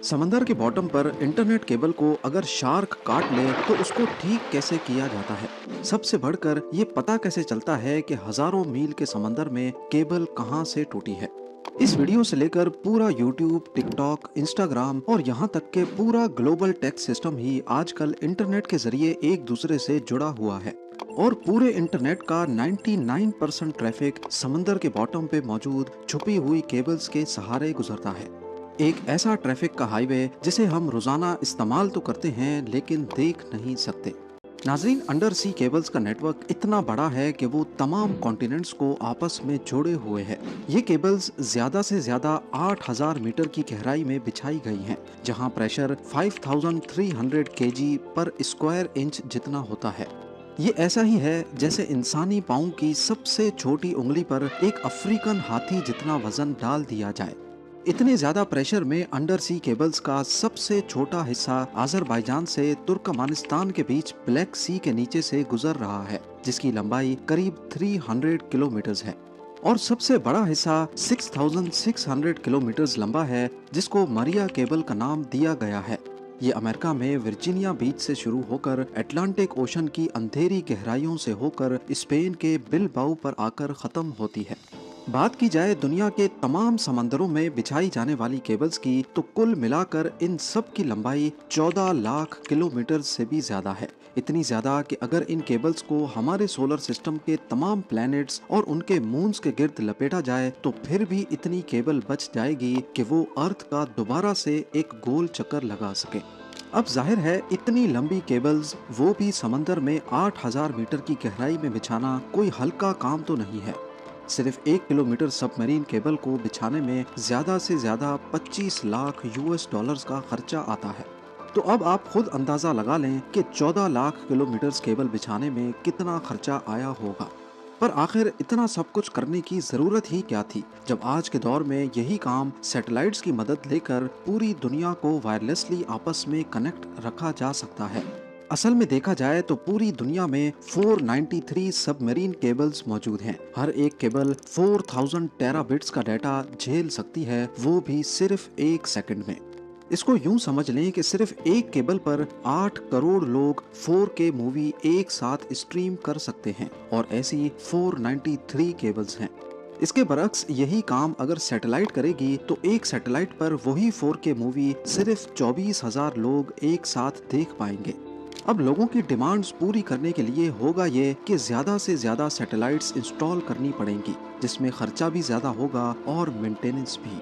समंदर के बॉटम पर इंटरनेट केबल को अगर शार्क काट ले तो उसको ठीक कैसे किया जाता है। सबसे बढ़कर ये पता कैसे चलता है कि हजारों मील के समंदर में केबल कहां से टूटी है। इस वीडियो से लेकर पूरा यूट्यूब, टिकटॉक, इंस्टाग्राम और यहाँ तक के पूरा ग्लोबल टेक सिस्टम ही आजकल इंटरनेट के जरिए एक दूसरे से जुड़ा हुआ है। और पूरे इंटरनेट का 99% ट्रैफिक समंदर के बॉटम पे मौजूद छुपी हुई केबल्स के सहारे गुजरता है। एक ऐसा ट्रैफिक का हाईवे जिसे हम रोजाना इस्तेमाल तो करते हैं लेकिन देख नहीं सकते। नाजरीन, अंडर सी केबल्स का नेटवर्क इतना बड़ा है कि वो तमाम कॉन्टिनेंट्स को आपस में जोड़े हुए है। ये केबल्स ज्यादा से ज्यादा 8000 मीटर की गहराई में बिछाई गई हैं, जहां प्रेशर 5300 kg पर स्क्वायर इंच जितना होता है। ये ऐसा ही है जैसे इंसानी पाँव की सबसे छोटी उंगली पर एक अफ्रीकन हाथी जितना वजन डाल दिया जाए। इतने ज्यादा प्रेशर में अंडर सी केबल्स का सबसे छोटा हिस्सा अजरबैजान से तुर्कमानिस्तान के बीच ब्लैक सी के नीचे से गुजर रहा है, जिसकी लंबाई करीब 300 किलोमीटर है। और सबसे बड़ा हिस्सा 6600 किलोमीटर लंबा है, जिसको मरिया केबल का नाम दिया गया है। ये अमेरिका में वर्जीनिया बीच से शुरू होकर अटलांटिक ओशन की अंधेरी गहराइयों से होकर स्पेन के बिलबाओ पर आकर खत्म होती है। बात की जाए दुनिया के तमाम समंदरों में बिछाई जाने वाली केबल्स की, तो कुल मिलाकर इन सब की लंबाई 14 लाख किलोमीटर से भी ज्यादा है। इतनी ज्यादा कि अगर इन केबल्स को हमारे सोलर सिस्टम के तमाम प्लैनेट्स और उनके मून्स के गिर्द लपेटा जाए तो फिर भी इतनी केबल बच जाएगी कि वो अर्थ का दोबारा से एक गोल चक्कर लगा सके। अब जाहिर है इतनी लंबी केबल्स, वो भी समंदर में 8000 मीटर की गहराई में बिछाना कोई हल्का काम तो नहीं है। सिर्फ 1 किलोमीटर सबमरीन केबल को बिछाने में ज्यादा से ज्यादा 25 लाख US डॉलर्स का खर्चा आता है। तो अब आप खुद अंदाजा लगा लें कि 14 लाख किलोमीटर केबल बिछाने में कितना खर्चा आया होगा। पर आखिर इतना सब कुछ करने की जरूरत ही क्या थी, जब आज के दौर में यही काम सैटेलाइट्स की मदद लेकर पूरी दुनिया को वायरलेसली आपस में कनेक्ट रखा जा सकता है। असल में देखा जाए तो पूरी दुनिया में 493 सबमरीन केबल्स मौजूद हैं। हर एक केबल 4000 टेराबिट्स का डाटा झेल सकती है, वो भी सिर्फ 1 सेकंड में। इसको यूं समझ लें कि सिर्फ एक केबल पर 8 करोड़ लोग 4K मूवी एक साथ स्ट्रीम कर सकते हैं, और ऐसी 493 केबल्स हैं। इसके बरक्स यही काम अगर सैटेलाइट करेगी तो एक सैटेलाइट पर वही 4K मूवी सिर्फ 24,000 लोग एक साथ देख पाएंगे। अब लोगों की डिमांड्स पूरी करने के लिए होगा ये कि ज्यादा से ज्यादा सैटेलाइट्स इंस्टॉल करनी पड़ेंगी, जिसमें खर्चा भी ज्यादा होगा और मेंटेनेंस भी।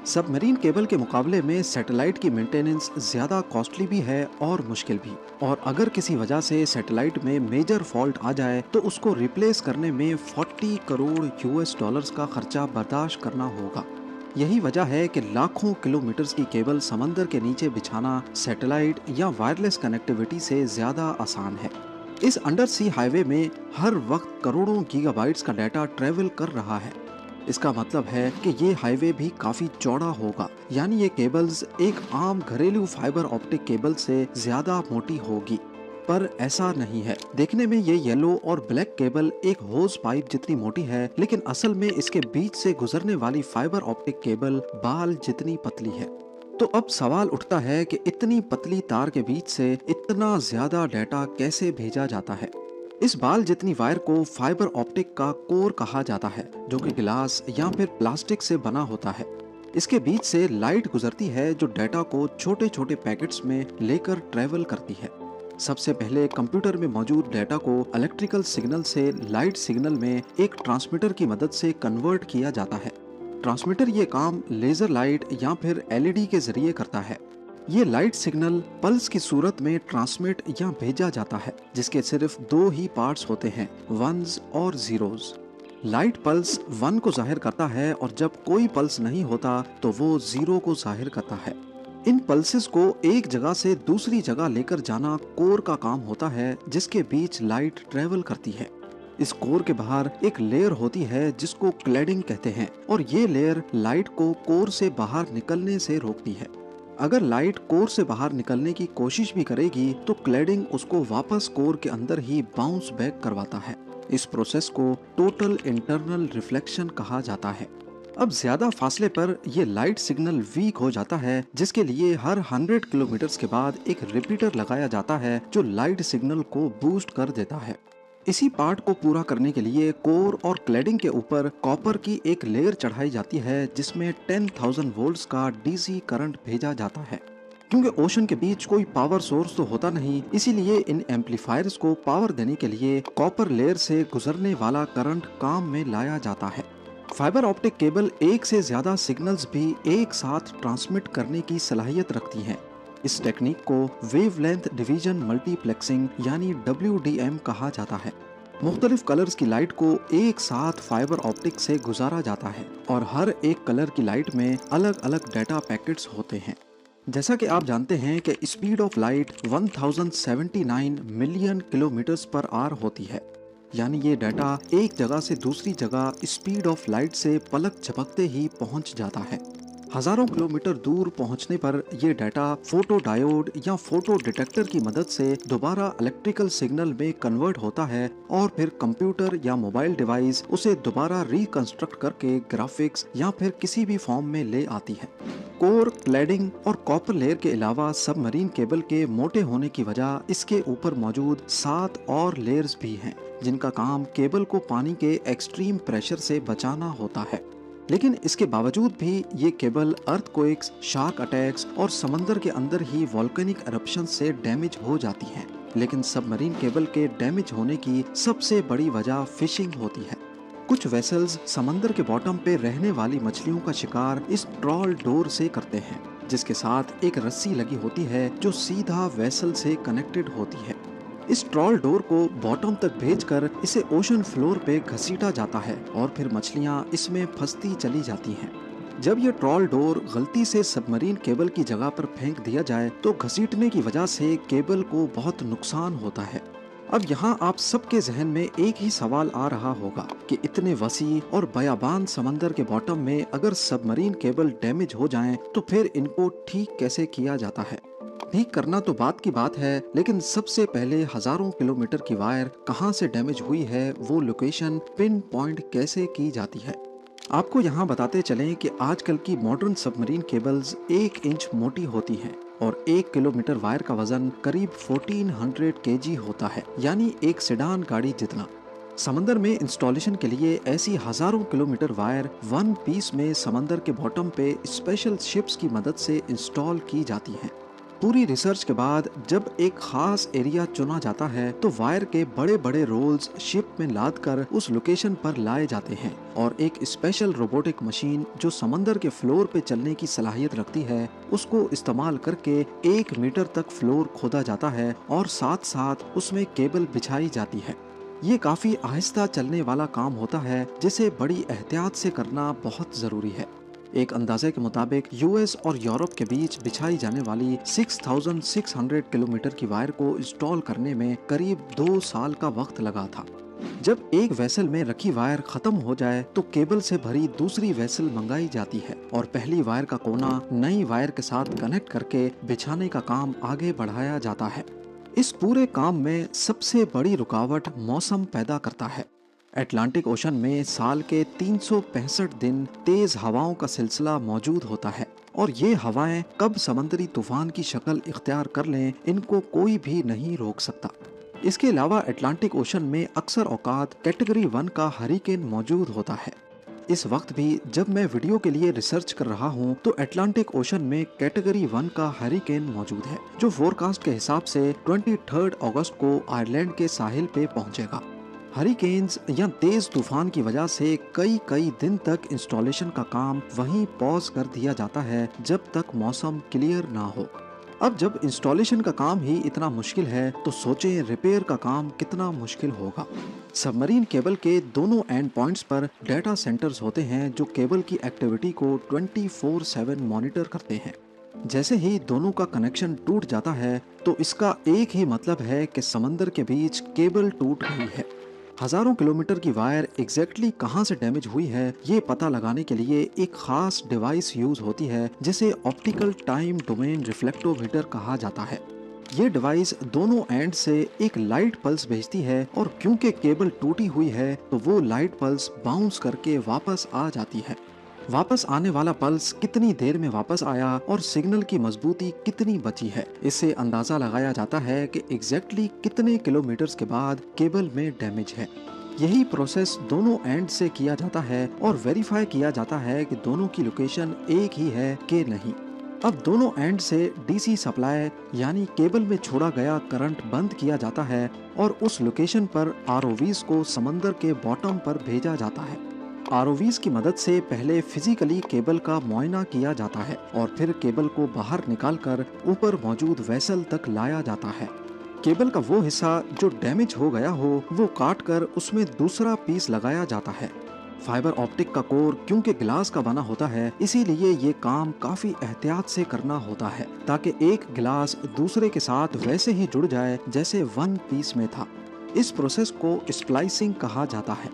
सबमरीन केबल के मुकाबले में सैटेलाइट की मेंटेनेंस ज्यादा कॉस्टली भी है और मुश्किल भी। और अगर किसी वजह से सैटेलाइट में मेजर फॉल्ट आ जाए तो उसको रिप्लेस करने में 40 करोड़ US डॉलर्स का खर्चा बर्दाश्त करना होगा। यही वजह है कि लाखों किलोमीटर्स की केबल समंदर के नीचे बिछाना सैटेलाइट या वायरलेस कनेक्टिविटी से ज्यादा आसान है। इस अंडर सी हाईवे में हर वक्त करोड़ों गीगाबाइट्स का डाटा ट्रेवल कर रहा है। इसका मतलब है कि ये हाईवे भी काफी चौड़ा होगा, यानी ये केबल्स एक आम घरेलू फाइबर ऑप्टिक केबल से ज्यादा मोटी होगी। पर ऐसा नहीं है। देखने में ये येलो और ब्लैक केबल एक होज पाइप जितनी मोटी है, लेकिन असल में इसके बीच से गुजरने वाली फाइबर ऑप्टिक केबल बाल जितनी पतली है। तो अब सवाल उठता है कि इतनी पतली तार के बीच से इतना ज्यादा डाटा कैसे भेजा जाता है। इस बाल जितनी वायर को फाइबर ऑप्टिक का कोर कहा जाता है, जो कि गिलास या फिर प्लास्टिक से बना होता है। इसके बीच से लाइट गुजरती है जो डाटा को छोटे छोटे पैकेट्स में लेकर ट्रेवल करती है। सबसे पहले कंप्यूटर में मौजूद डाटा को इलेक्ट्रिकल सिग्नल से लाइट सिग्नल में एक ट्रांसमीटर की मदद से कन्वर्ट किया जाता है। ट्रांसमीटर ये काम लेजर लाइट या फिर LED के जरिए करता है। ये लाइट सिग्नल पल्स की सूरत में ट्रांसमिट या भेजा जाता है, जिसके सिर्फ 2 ही पार्ट्स होते हैं, वंस और जीरोस। लाइट पल्स 1 को जाहिर करता है और जब कोई पल्स नहीं होता तो वो 0 को जाहिर करता है। इन पल्सेस को एक जगह से दूसरी जगह लेकर जाना कोर का काम होता है, जिसके बीच लाइट ट्रेवल करती है। इस कोर के बाहर एक लेयर होती है जिसको क्लैडिंग कहते हैं, और ये लेयर लाइट को कोर से बाहर निकलने से रोकती है। अगर लाइट कोर से बाहर निकलने की कोशिश भी करेगी तो क्लैडिंग उसको वापस कोर के अंदर ही बाउंस बैक करवाता है। इस प्रोसेस को टोटल इंटरनल रिफ्लेक्शन कहा जाता है। अब ज्यादा फासले पर ये लाइट सिग्नल वीक हो जाता है, जिसके लिए हर 100 किलोमीटर के बाद एक रिपीटर लगाया जाता है जो लाइट सिग्नल को बूस्ट कर देता है। इसी पार्ट को पूरा करने के लिए कोर और क्लैडिंग के ऊपर कॉपर की एक लेयर चढ़ाई जाती है, जिसमें 10,000 वोल्ट्स का डीसी करंट भेजा जाता है। क्योंकि ओशन के बीच कोई पावर सोर्स तो होता नहीं, इसीलिए इन एम्पलीफायर्स को पावर देने के लिए कॉपर लेयर से गुजरने वाला करंट काम में लाया जाता है। फाइबर ऑप्टिक केबल एक से ज्यादा सिग्नल्स भी एक साथ ट्रांसमिट करने की सलाहियत रखती हैं। इस टेक्निक को वेवलेंथ डिवीजन मल्टीप्लेक्सिंग यानी WDM कहा जाता है। मुख्तलिफ कलर्स की लाइट को एक साथ फाइबर ऑप्टिक से गुजारा जाता है और हर एक कलर की लाइट में अलग अलग डाटा पैकेट्स होते हैं। जैसा कि आप जानते हैं कि speed of light 1079 million kilometres per hour होती है, यानी ये डाटा एक जगह से दूसरी जगह स्पीड ऑफ लाइट से पलक झपकते ही पहुंच जाता है। हजारों किलोमीटर दूर पहुंचने पर यह डाटा फोटो डायोड या फोटो डिटेक्टर की मदद से दोबारा इलेक्ट्रिकल सिग्नल में कन्वर्ट होता है और फिर कंप्यूटर या मोबाइल डिवाइस उसे दोबारा रिकंस्ट्रक्ट करके ग्राफिक्स या फिर किसी भी फॉर्म में ले आती है। कोर, क्लैडिंग और कॉपर लेयर के अलावा सबमरीन केबल के मोटे होने की वजह इसके ऊपर मौजूद 7 और लेयर्स भी हैं, जिनका काम केबल को पानी के एक्सट्रीम प्रेशर से बचाना होता है। लेकिन इसके बावजूद भी ये केबल अर्थक्वेक्स, शार्क अटैक्स और समंदर के अंदर ही वॉल्केनिक एरप्शन से डैमेज हो जाती हैं। लेकिन सबमरीन केबल के डैमेज होने की सबसे बड़ी वजह फिशिंग होती है। कुछ वेसल्स समंदर के बॉटम पे रहने वाली मछलियों का शिकार इस ट्रॉल डोर से करते हैं, जिसके साथ एक रस्सी लगी होती है जो सीधा वेसल से कनेक्टेड होती है। इस ट्रॉल डोर को बॉटम तक भेजकर इसे ओशन फ्लोर पे घसीटा जाता है और फिर मछलियां इसमें फंसती चली जाती हैं। जब ये ट्रॉल डोर गलती से सबमरीन केबल की जगह पर फेंक दिया जाए तो घसीटने की वजह से केबल को बहुत नुकसान होता है। अब यहाँ आप सबके जहन में एक ही सवाल आ रहा होगा कि इतने वसी और बयाबान समंदर के बॉटम में अगर सबमरीन केबल डैमेज हो जाएं तो फिर इनको ठीक कैसे किया जाता है। ठीक करना तो बात की बात है, लेकिन सबसे पहले हजारों किलोमीटर की वायर कहां से डैमेज हुई है वो लोकेशन पिन पॉइंट कैसे की जाती है। आपको यहाँ बताते चलें कि आजकल की मॉडर्न सबमरीन केबल्स 1 इंच मोटी होती हैं और 1 किलोमीटर वायर का वजन करीब 1400 kg होता है, यानी एक सेडान गाड़ी जितना। समंदर में इंस्टॉलेशन के लिए ऐसी हजारों किलोमीटर वायर वन पीस में समंदर के बॉटम पे स्पेशल शिप्स की मदद से इंस्टॉल की जाती हैं। पूरी रिसर्च के बाद जब एक खास एरिया चुना जाता है तो वायर के बड़े बड़े रोल्स शिप में लाद कर उस लोकेशन पर लाए जाते हैं और एक स्पेशल रोबोटिक मशीन जो समंदर के फ्लोर पे चलने की सलाहियत रखती है उसको इस्तेमाल करके 1 मीटर तक फ्लोर खोदा जाता है और साथ साथ उसमें केबल बिछाई जाती है। ये काफी आहिस्ता चलने वाला काम होता है, जिसे बड़ी एहतियात से करना बहुत जरूरी है। एक अंदाजे के मुताबिक यूएस और यूरोप के बीच बिछाई जाने वाली 6,600 किलोमीटर की वायर को इंस्टॉल करने में करीब 2 साल का वक्त लगा था। जब एक वेसल में रखी वायर खत्म हो जाए तो केबल से भरी दूसरी वेसल मंगाई जाती है और पहली वायर का कोना नई वायर के साथ कनेक्ट करके बिछाने का काम आगे बढ़ाया जाता है। इस पूरे काम में सबसे बड़ी रुकावट मौसम पैदा करता है। अटलांटिक ओशन में साल के 365 दिन तेज हवाओं का सिलसिला मौजूद होता है और ये हवाएं कब समंदरी तूफान की शक्ल इख्तियार कर लें इनको कोई भी नहीं रोक सकता। इसके अलावा अटलांटिक ओशन में अक्सर औकात कैटेगरी 1 का हरिकेन मौजूद होता है। इस वक्त भी जब मैं वीडियो के लिए रिसर्च कर रहा हूँ तो अटलांटिक ओशन में कैटेगरी 1 का हरिकेन मौजूद है, जो फोरकास्ट के हिसाब से 23 अगस्त को आयरलैंड के साहिल पे पहुँचेगा। हरिकेन्स या तेज तूफान की वजह से कई दिन तक इंस्टॉलेशन का काम वहीं पॉज कर दिया जाता है जब तक मौसम क्लियर ना हो। अब जब इंस्टॉलेशन का काम ही इतना मुश्किल है तो सोचें रिपेयर का काम कितना मुश्किल होगा। सबमरीन केबल के दोनों एंड पॉइंट्स पर डाटा सेंटर्स होते हैं जो केबल की एक्टिविटी को 24/7 मॉनिटर करते हैं। जैसे ही दोनों का कनेक्शन टूट जाता है तो इसका एक ही मतलब है कि समंदर के बीच केबल टूट गई है। हजारों किलोमीटर की वायर एग्जैक्टली कहां से डैमेज हुई है ये पता लगाने के लिए एक खास डिवाइस यूज होती है जिसे ऑप्टिकल टाइम डोमेन रिफ्लेक्टोमीटर कहा जाता है। ये डिवाइस दोनों एंड से एक लाइट पल्स भेजती है और क्योंकि केबल टूटी हुई है तो वो लाइट पल्स बाउंस करके वापस आ जाती है। वापस आने वाला पल्स कितनी देर में वापस आया और सिग्नल की मजबूती कितनी बची है, इससे अंदाजा लगाया जाता है कि एग्जैक्टली कितने किलोमीटर्स के बाद केबल में डैमेज है। यही प्रोसेस दोनों एंड से किया जाता है और वेरीफाई किया जाता है कि दोनों की लोकेशन एक ही है कि नहीं। अब दोनों एंड से डीसी सप्लाई यानी केबल में छोड़ा गया करंट बंद किया जाता है और उस लोकेशन पर आरओवीज को समंदर के बॉटम पर भेजा जाता है। आरओवीज की मदद से पहले फिजिकली केबल का मुआयना किया जाता है और फिर केबल को बाहर निकालकर ऊपर मौजूद वेसल तक लाया जाता है। केबल का वो हिस्सा जो डैमेज हो गया हो वो काट कर उसमें दूसरा पीस लगाया जाता है। फाइबर ऑप्टिक का कोर क्योंकि ग्लास का बना होता है, इसीलिए ये काम काफी एहतियात से करना होता है ताकि एक गिलास दूसरे के साथ वैसे ही जुड़ जाए जैसे वन पीस में था। इस प्रोसेस को स्प्लाइसिंग कहा जाता है।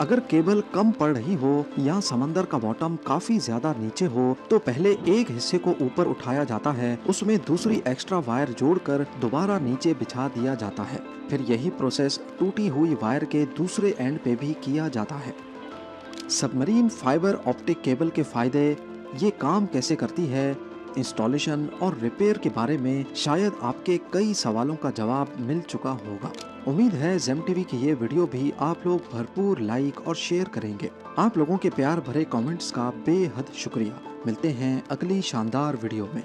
अगर केबल कम पड़ रही हो या समंदर का बॉटम काफी ज्यादा नीचे हो तो पहले एक हिस्से को ऊपर उठाया जाता है, उसमें दूसरी एक्स्ट्रा वायर जोड़कर दोबारा नीचे बिछा दिया जाता है। फिर यही प्रोसेस टूटी हुई वायर के दूसरे एंड पे भी किया जाता है। सबमरीन फाइबर ऑप्टिक केबल के फायदे, ये काम कैसे करती है, इंस्टॉलेशन और रिपेयर के बारे में शायद आपके कई सवालों का जवाब मिल चुका होगा। उम्मीद है जेम टीवी की ये वीडियो भी आप लोग भरपूर लाइक और शेयर करेंगे। आप लोगों के प्यार भरे कमेंट्स का बेहद शुक्रिया। मिलते हैं अगली शानदार वीडियो में।